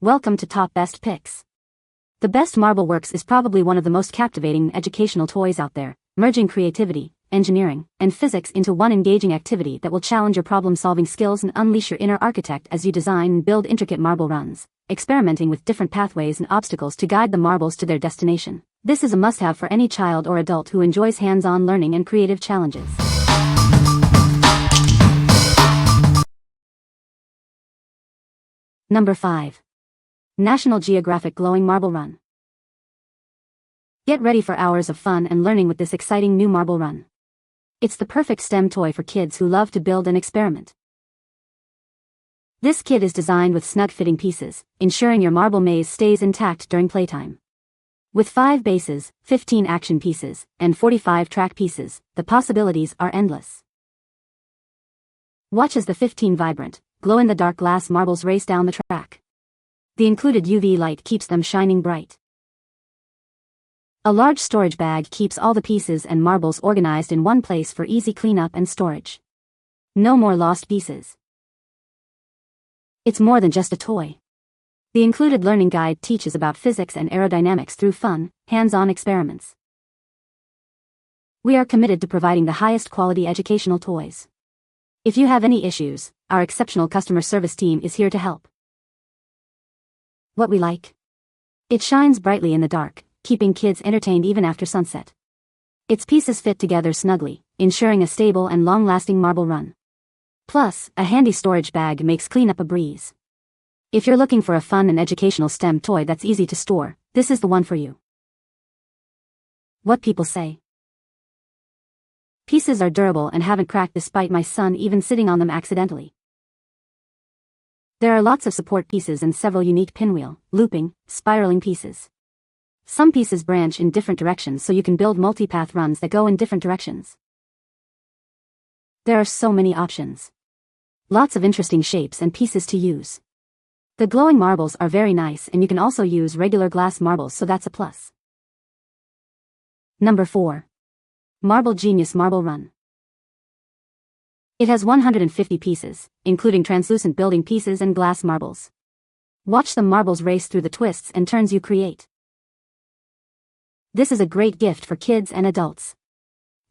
Welcome to Top Best Picks. The Best Marble Works is probably one of the most captivating educational toys out there, merging creativity, engineering, and physics into one engaging activity that will challenge your problem-solving skills and unleash your inner architect as you design and build intricate marble runs, experimenting with different pathways and obstacles to guide the marbles to their destination. This is a must-have for any child or adult who enjoys hands-on learning and creative challenges. Number 5. National Geographic Glowing Marble Run. Get ready for hours of fun and learning with this exciting new marble run. It's the perfect STEM toy for kids who love to build and experiment. This kit is designed with snug-fitting pieces, ensuring your marble maze stays intact during playtime. With 5 bases, 15 action pieces, and 45 track pieces, the possibilities are endless. Watch as the 15 vibrant, glow-in-the-dark glass marbles race down the track. The included UV light keeps them shining bright. A large storage bag keeps all the pieces and marbles organized in one place for easy cleanup and storage. No more lost pieces. It's more than just a toy. The included learning guide teaches about physics and aerodynamics through fun, hands-on experiments. We are committed to providing the highest quality educational toys. If you have any issues, our exceptional customer service team is here to help. What we like? It shines brightly in the dark, keeping kids entertained even after sunset. Its pieces fit together snugly, ensuring a stable and long-lasting marble run. Plus, a handy storage bag makes cleanup a breeze. If you're looking for a fun and educational STEM toy that's easy to store, this is the one for you. What people say. Pieces are durable and haven't cracked despite my son even sitting on them accidentally. There are lots of support pieces and several unique pinwheel, looping, spiraling pieces. Some pieces branch in different directions so you can build multi-path runs that go in different directions. There are so many options. Lots of interesting shapes and pieces to use. The glowing marbles are very nice and you can also use regular glass marbles, so that's a plus. Number 4. Marble Genius Marble Run. It has 150 pieces, including translucent building pieces and glass marbles. Watch the marbles race through the twists and turns you create. This is a great gift for kids and adults.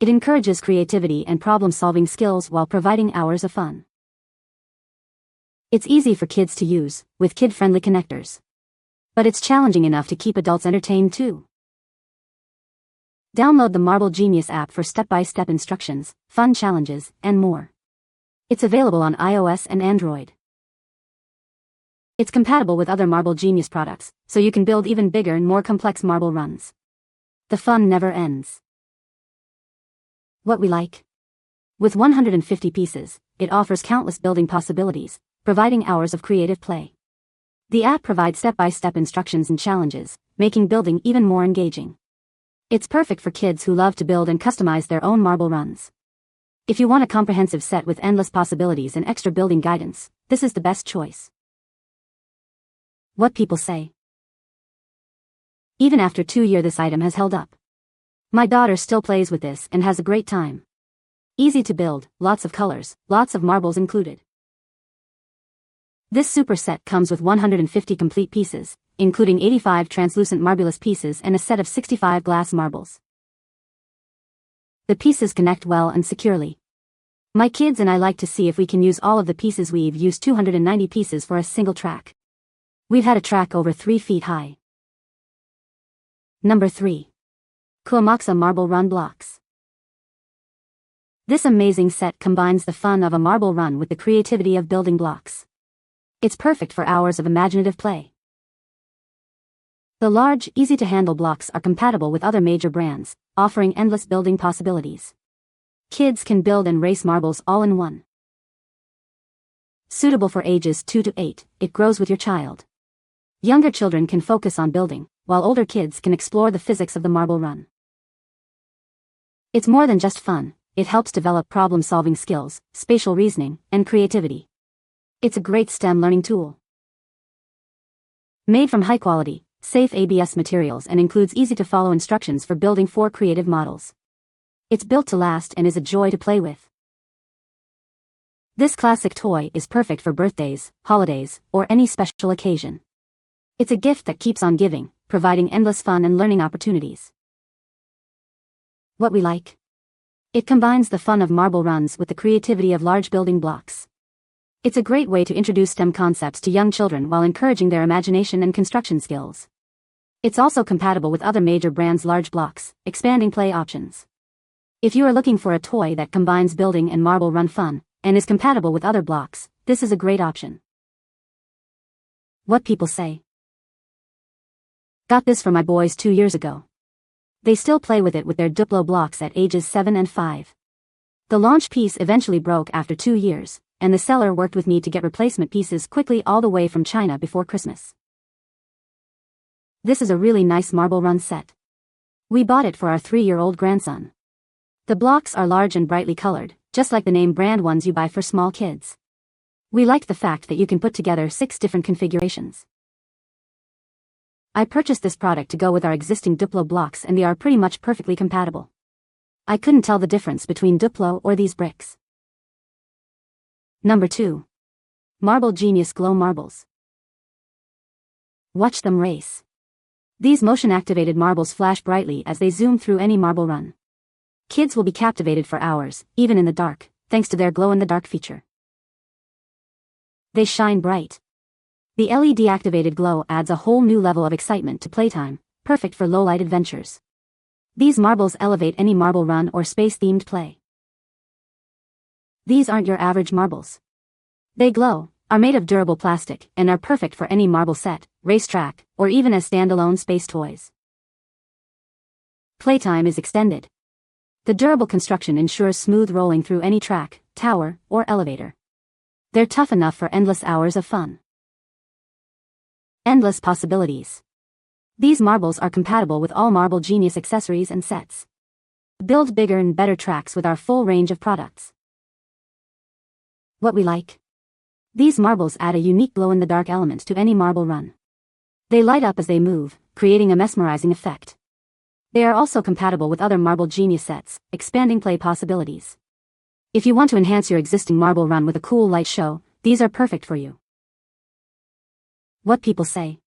It encourages creativity and problem-solving skills while providing hours of fun. It's easy for kids to use, with kid-friendly connectors. But it's challenging enough to keep adults entertained too. Download the Marble Genius app for step-by-step instructions, fun challenges, and more. It's available on iOS and Android. It's compatible with other Marble Genius products, so you can build even bigger and more complex marble runs. The fun never ends. What we like? With 150 pieces, it offers countless building possibilities, providing hours of creative play. The app provides step-by-step instructions and challenges, making building even more engaging. It's perfect for kids who love to build and customize their own marble runs. If you want a comprehensive set with endless possibilities and extra building guidance, this is the best choice. What people say. Even after 2 years, this item has held up. My daughter still plays with this and has a great time. Easy to build, lots of colors, lots of marbles included. This super set comes with 150 complete pieces, including 85 translucent marbulous pieces and a set of 65 glass marbles. The pieces connect well and securely. My kids and I like to see if we can use all of the pieces. We've used 290 pieces for a single track. We've had a track over 3 feet high. Number 3. COUOMOXA Marble Run Blocks. This amazing set combines the fun of a marble run with the creativity of building blocks. It's perfect for hours of imaginative play. The large, easy-to-handle blocks are compatible with other major brands, offering endless building possibilities. Kids can build and race marbles all in one. Suitable for ages 2 to 8, it grows with your child. Younger children can focus on building, while older kids can explore the physics of the marble run. It's more than just fun, it helps develop problem-solving skills, spatial reasoning, and creativity. It's a great STEM learning tool. Made from high-quality, safe ABS materials and includes easy-to-follow instructions for building 4 creative models. It's built to last and is a joy to play with. This classic toy is perfect for birthdays, holidays, or any special occasion. It's a gift that keeps on giving, providing endless fun and learning opportunities. What we like. It combines the fun of marble runs with the creativity of large building blocks. It's a great way to introduce STEM concepts to young children while encouraging their imagination and construction skills. It's also compatible with other major brands' large blocks, expanding play options. If you are looking for a toy that combines building and marble run fun, and is compatible with other blocks, this is a great option. What people say. Got this for my boys 2 years ago. They still play with it with their Duplo blocks at ages 7 and 5. The launch piece eventually broke after 2 years, and the seller worked with me to get replacement pieces quickly all the way from China before Christmas. This is a really nice marble run set. We bought it for our 3-year-old grandson. The blocks are large and brightly colored, just like the name brand ones you buy for small kids. We liked the fact that you can put together 6 different configurations. I purchased this product to go with our existing Duplo blocks and they are pretty much perfectly compatible. I couldn't tell the difference between Duplo or these bricks. Number 2. Marble Genius Glow Marbles. Watch them race. These motion-activated marbles flash brightly as they zoom through any marble run. Kids will be captivated for hours, even in the dark, thanks to their glow-in-the-dark feature. They shine bright. The LED-activated glow adds a whole new level of excitement to playtime, perfect for low-light adventures. These marbles elevate any marble run or space-themed play. These aren't your average marbles. They glow, are made of durable plastic, and are perfect for any marble set, racetrack, or even as standalone space toys. Playtime is extended. The durable construction ensures smooth rolling through any track, tower, or elevator. They're tough enough for endless hours of fun. Endless possibilities. These marbles are compatible with all Marble Genius accessories and sets. Build bigger and better tracks with our full range of products. What we like. These marbles add a unique glow-in-the-dark element to any marble run. They light up as they move, creating a mesmerizing effect. They are also compatible with other Marble Genius sets, expanding play possibilities. If you want to enhance your existing marble run with a cool light show, these are perfect for you. What people say.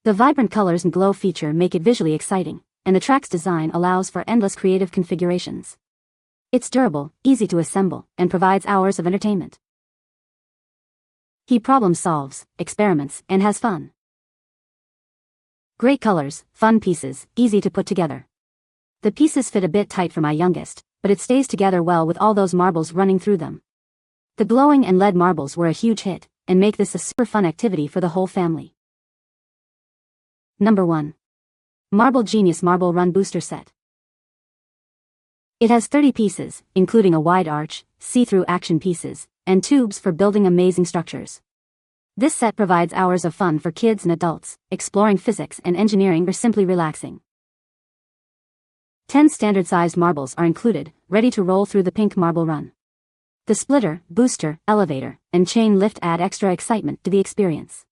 The vibrant colors and glow feature make it visually exciting, and the track's design allows for endless creative configurations. It's durable, easy to assemble, and provides hours of entertainment. He problem solves, experiments, and has fun. Great colors, fun pieces, easy to put together. The pieces fit a bit tight for my youngest, but it stays together well with all those marbles running through them. The glowing and LED marbles were a huge hit, and make this a super fun activity for the whole family. Number 1. Marble Genius Marble Run Booster Set. It has 30 pieces, including a wide arch, see-through action pieces, and tubes for building amazing structures. This set provides hours of fun for kids and adults, exploring physics and engineering or simply relaxing. 10 standard-sized marbles are included, ready to roll through the pink marble run. The splitter, booster, elevator, and chain lift add extra excitement to the experience.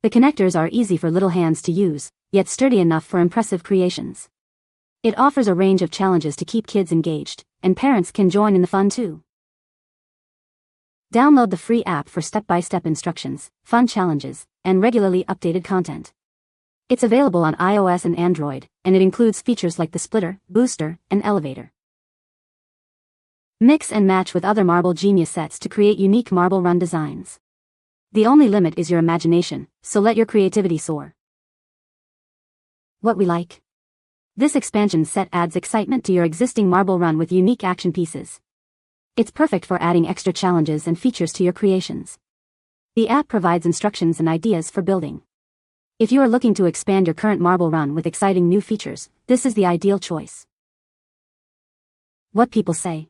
The connectors are easy for little hands to use, yet sturdy enough for impressive creations. It offers a range of challenges to keep kids engaged, and parents can join in the fun too. Download the free app for step-by-step instructions, fun challenges, and regularly updated content. It's available on iOS and Android, and it includes features like the splitter, booster, and elevator. Mix and match with other Marble Genius sets to create unique marble run designs. The only limit is your imagination, so let your creativity soar. What we like. This expansion set adds excitement to your existing marble run with unique action pieces. It's perfect for adding extra challenges and features to your creations. The app provides instructions and ideas for building. If you are looking to expand your current marble run with exciting new features, this is the ideal choice. What people say.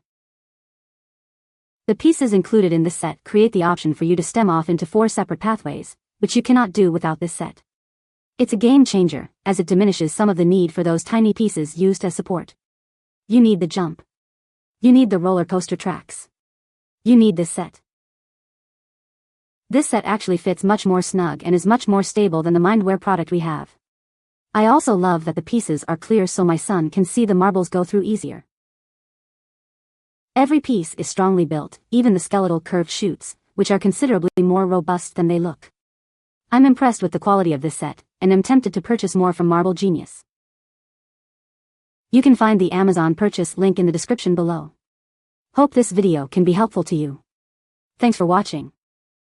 The pieces included in this set create the option for you to stem off into 4 separate pathways, which you cannot do without this set. It's a game changer, as it diminishes some of the need for those tiny pieces used as support. You need the jump. You need the roller coaster tracks. You need this set. This set actually fits much more snug and is much more stable than the Mindware product we have. I also love that the pieces are clear so my son can see the marbles go through easier. Every piece is strongly built, even the skeletal curved chutes, which are considerably more robust than they look. I'm impressed with the quality of this set, and am tempted to purchase more from Marble Genius. You can find the Amazon purchase link in the description below. Hope this video can be helpful to you. Thanks for watching.